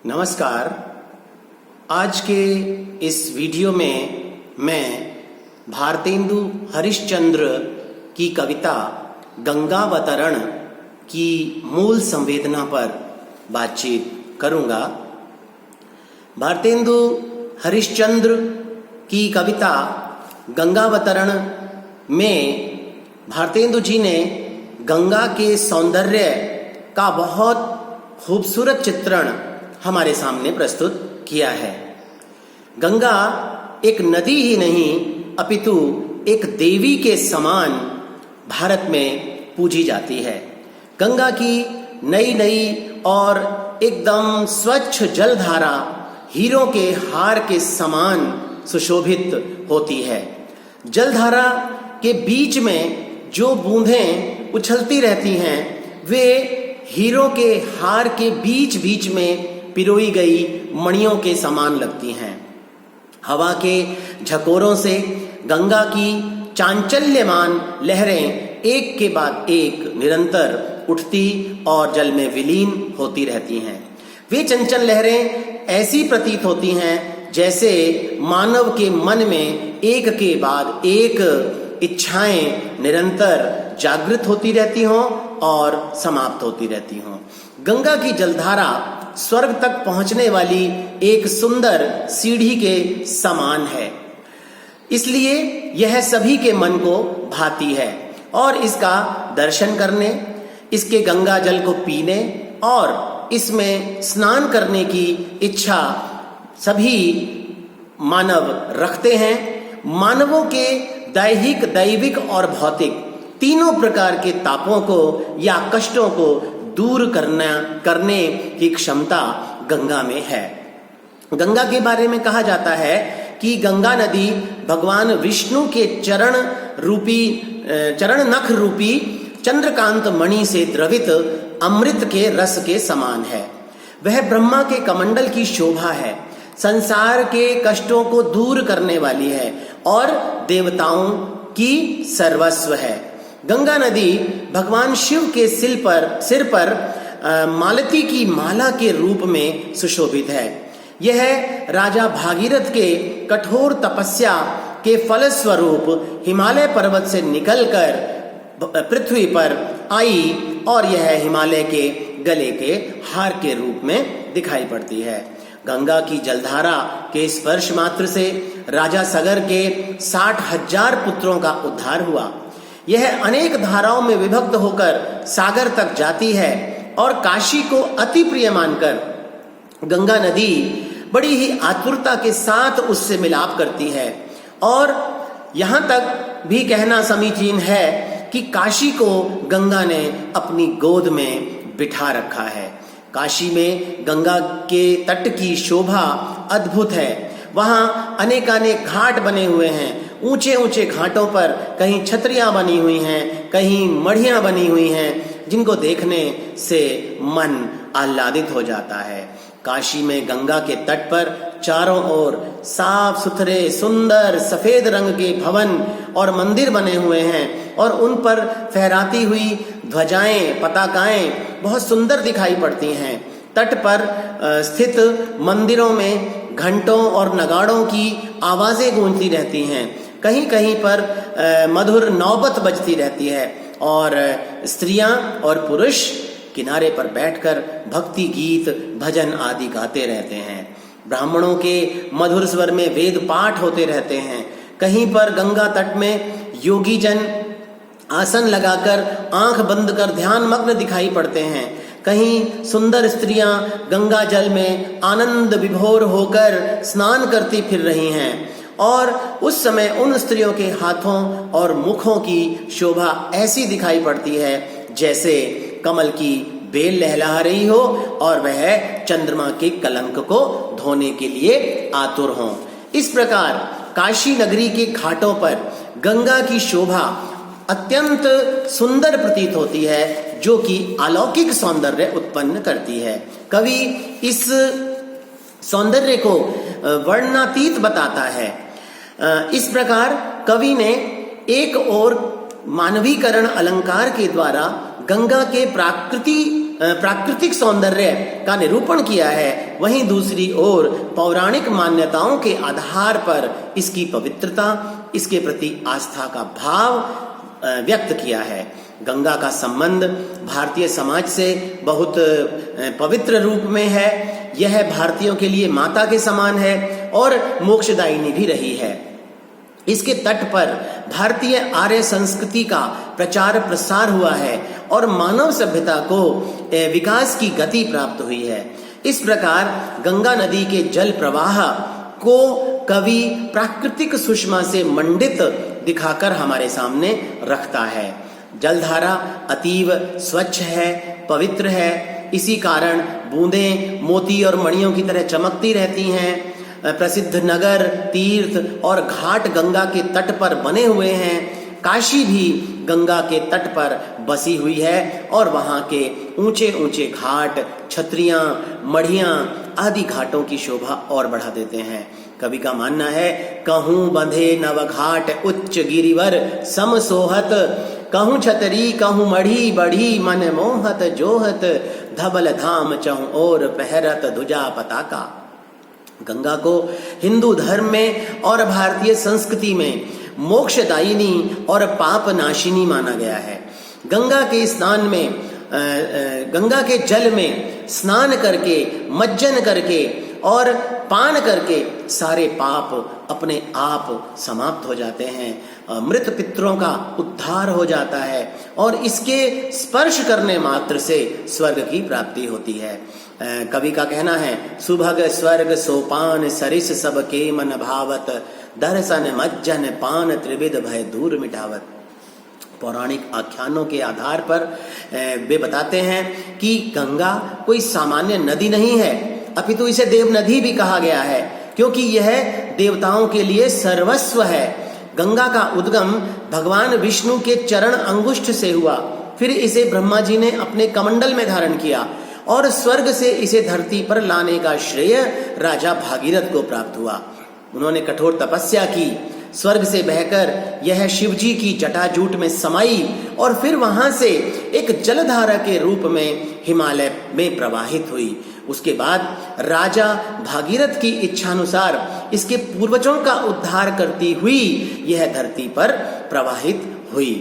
नमस्कार। आज के इस वीडियो में मैं भारतेंदु हरिश्चंद्र की कविता गंगावतरण की मूल संवेदना पर बातचीत करूंगा। भारतेंदु हरिश्चंद्र की कविता गंगावतरण में भारतेंदु जी ने गंगा के सौंदर्य का बहुत खूबसूरत चित्रण हमारे सामने प्रस्तुत किया है। गंगा एक नदी ही नहीं अपितु एक देवी के समान भारत में पूजी जाती है। गंगा की नई नई और एकदम स्वच्छ जलधारा हीरों के हार के समान सुशोभित होती है। जलधारा के बीच में जो बूंदें उछलती रहती हैं वे हीरों के हार के बीच बीच में पिरोई गई मणियों के समान लगती हैं। हवा के झकोरों से गंगा की चांचल्यमान लहरें एक के बाद एक निरंतर उठती और जल में विलीन होती रहती हैं। वे चंचल लहरें ऐसी प्रतीत होती हैं जैसे मानव के मन में एक के बाद एक इच्छाएं निरंतर जागृत होती रहती हों और समाप्त होती रहती हों। गंगा की जलधारा स्वर्ग तक पहुंचने वाली एक सुंदर सीढ़ी के समान है, इसलिए यह सभी के मन को भाती है और इसका दर्शन करने, इसके गंगा जल को पीने और इसमें स्नान करने की इच्छा सभी मानव रखते हैं। मानवों के दैहिक, दैविक और भौतिक तीनों प्रकार के तापों को या कष्टों को दूर करने की क्षमता गंगा में है। गंगा के बारे में कहा जाता है कि गंगा नदी भगवान विष्णु के चरण नख रूपी चंद्रकांत मणि से द्रवित अमृत के रस के समान है। वह ब्रह्मा के कमंडल की शोभा है, संसार के कष्टों को दूर करने वाली है और देवताओं की सर्वस्व है। गंगा नदी भगवान शिव के सिर पर मालती की माला के रूप में सुशोभित है। यह राजा भागीरथ के कठोर तपस्या के फलस्वरूप हिमालय पर्वत से निकलकर पृथ्वी पर आई और यह हिमालय के गले के हार के रूप में दिखाई पड़ती है। गंगा की जलधारा के स्पर्श मात्र से राजा सगर के 60,000 पुत्रों का उद्धार हुआ। यह अनेक धाराओं में विभक्त होकर सागर तक जाती है और काशी को अति प्रिय मानकर गंगा नदी बड़ी ही आतुरता के साथ उससे मिलाप करती है। और यहाँ तक भी कहना समीचीन है कि काशी को गंगा ने अपनी गोद में बिठा रखा है। काशी में गंगा के तट की शोभा अद्भुत है। वहाँ अनेकानेक घाट बने हुए हैं। ऊंचे ऊंचे घाटों पर कहीं छतरियां बनी हुई हैं, कहीं मढ़ियां बनी हुई हैं, जिनको देखने से मन आह्लादित हो जाता है। काशी में गंगा के तट पर चारों ओर साफ सुथरे सुंदर सफेद रंग के भवन और मंदिर बने हुए हैं और उन पर फहराती हुई ध्वजाएं, पताकाएं बहुत सुंदर दिखाई पड़ती हैं। तट पर स्थित मंदिरों में घंटों और नगाड़ों की आवाजें गूंजती रहती हैं। कहीं कहीं पर मधुर नौबत बजती रहती है और स्त्रियां और पुरुष किनारे पर बैठकर भक्ति गीत, भजन आदि गाते रहते हैं। ब्राह्मणों के मधुर स्वर में वेद पाठ होते रहते हैं। कहीं पर गंगा तट में योगी जन आसन लगाकर आंख बंद कर ध्यान मग्न दिखाई पड़ते हैं। कहीं सुंदर स्त्रियां गंगा जल में आनंद विभोर होकर स्नान करती फिर रही हैं और उस समय उन स्त्रियों के हाथों और मुखों की शोभा ऐसी दिखाई पड़ती है जैसे कमल की बेल लहला रही हो और वह चंद्रमा के कलंक को धोने के लिए आतुर हो। इस प्रकार काशी नगरी के घाटों पर गंगा की शोभा अत्यंत सुंदर प्रतीत होती है, जो कि अलौकिक सौंदर्य उत्पन्न करती है। कवि इस सौंदर्य को वर्णनातीत बताता है। इस प्रकार कवि ने एक और मानवीकरण अलंकार के द्वारा गंगा के प्राकृतिक सौंदर्य का निरूपण किया है, वहीं दूसरी ओर पौराणिक मान्यताओं के आधार पर इसकी पवित्रता, इसके प्रति आस्था का भाव व्यक्त किया है। गंगा का संबंध भारतीय समाज से बहुत पवित्र रूप में है। यह भारतीयों के लिए माता के समान है और मोक्षदायिनी भी रही है। इसके तट पर भारतीय आर्य संस्कृति का प्रचार प्रसार हुआ है और मानव सभ्यता को विकास की गति प्राप्त हुई है। इस प्रकार गंगा नदी के जल प्रवाह को कवि प्राकृतिक सुषमा से मंडित दिखाकर हमारे सामने रखता है। जलधारा अतीव स्वच्छ है, पवित्र है। इसी कारण बूंदें मोती और मणियों की तरह चमकती रहती हैं। प्रसिद्ध नगर, तीर्थ और घाट गंगा के तट पर बने हुए हैं। काशी भी गंगा के तट पर बसी हुई है और वहां के ऊंचे ऊंचे घाट, छतरियां, मढ़ियां आदि घाटों की शोभा और बढ़ा देते हैं। कवि का मानना है, कहूं बंधे नव घाट उच्च गिरिवर सम सोहत, कहूं छतरी कहूं मढ़ी बढ़ी मन मोहत जोहत, धबल धाम चहु और पहरत ध्वजा पताका। गंगा को हिंदू धर्म में और भारतीय संस्कृति में मोक्षदायिनी और पाप नाशिनी माना गया है। गंगा के जल में स्नान करके, मज्जन करके और पान करके सारे पाप अपने आप समाप्त हो जाते हैं। मृत पितरों का उद्धार हो जाता है और इसके स्पर्श करने मात्र से स्वर्ग की प्राप्ति होती है। कवि का कहना है, सुभग स्वर्ग सोपान सरिस सबके मन भावत, दर्शन मज्जन पान त्रिविध भय दूर मिटावत। पौराणिक आख्यानों के आधार पर वे बताते हैं कि गंगा कोई सामान्य नदी नहीं है, अपितु इसे देव नदी भी कहा गया है, क्योंकि यह देवताओं के लिए सर्वस्व है। गंगा का उद्गम भगवान विष्णु के चरण अंगुष्ठ से हुआ, फिर इसे ब्रह्मा जी ने अपने कमंडल में धारण किया और स्वर्ग से इसे धरती पर लाने का श्रेय राजा भागीरथ को प्राप्त हुआ। उन्होंने कठोर तपस्या की, स्वर्ग से बहकर यह शिव जी की जटाजूट में समाई और फिर वहां से एक जलधारा के रूप में हिमालय में प्रवाहित हुई। उसके बाद राजा भागीरथ की इच्छानुसार इसके पूर्वजों का उद्धार करती हुई यह धरती पर प्रवाहित हुई।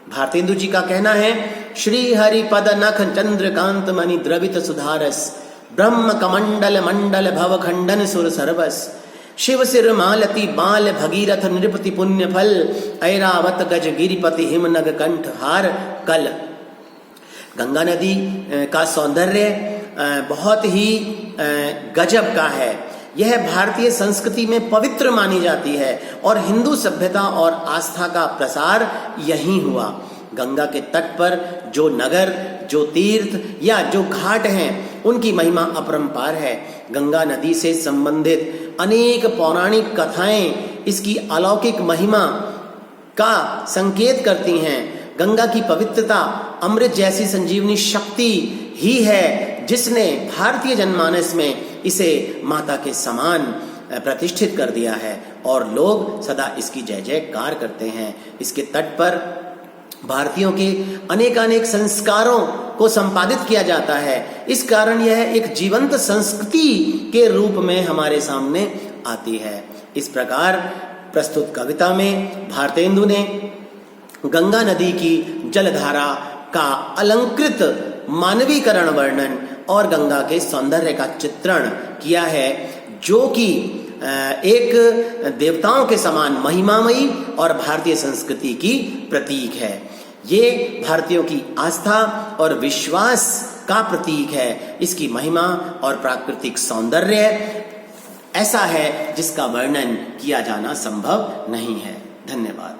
भारतेंदु जी का कहना है, श्री हरि पद नख चंद्रकांत मणि द्रवित सुधारस, ब्रह्म कमंडल मंडल भव खंडन सुर सर्वस, शिव सिर मालती बाल भगीरथ नृपति पुण्य फल, ऐरावत गज गिरिपति हिमनग कंठ हार कल। गंगा नदी का सौंदर्य बहुत ही गजब का है। यह भारतीय संस्कृति में पवित्र मानी जाती है और हिंदू सभ्यता और आस्था का प्रसार यहीं हुआ। गंगा के तट पर जो नगर, जो तीर्थ या जो घाट हैं, उनकी महिमा अपरंपार है। गंगा नदी से संबंधित अनेक पौराणिक कथाएं इसकी अलौकिक महिमा का संकेत करती हैं। गंगा की पवित्रता अमृत जैसी संजीवनी शक्ति ही है जिसने भारतीय जनमानस में इसे माता के समान प्रतिष्ठित कर दिया है और लोग सदा इसकी जय जयकार करते हैं। इसके तट पर भारतीयों के अनेकानेक संस्कारों को संपादित किया जाता है। इस कारण यह एक जीवंत संस्कृति के रूप में हमारे सामने आती है। इस प्रकार प्रस्तुत कविता में भारतेंदु ने गंगा नदी की जलधारा का अलंकृत मानवीकरण वर्णन और गंगा के सौंदर्य का चित्रण किया है, जो कि एक देवताओं के समान महिमामयी और भारतीय संस्कृति की प्रतीक है। ये भारतीयों की आस्था और विश्वास का प्रतीक है। इसकी महिमा और प्राकृतिक सौंदर्य ऐसा है जिसका वर्णन किया जाना संभव नहीं है। धन्यवाद।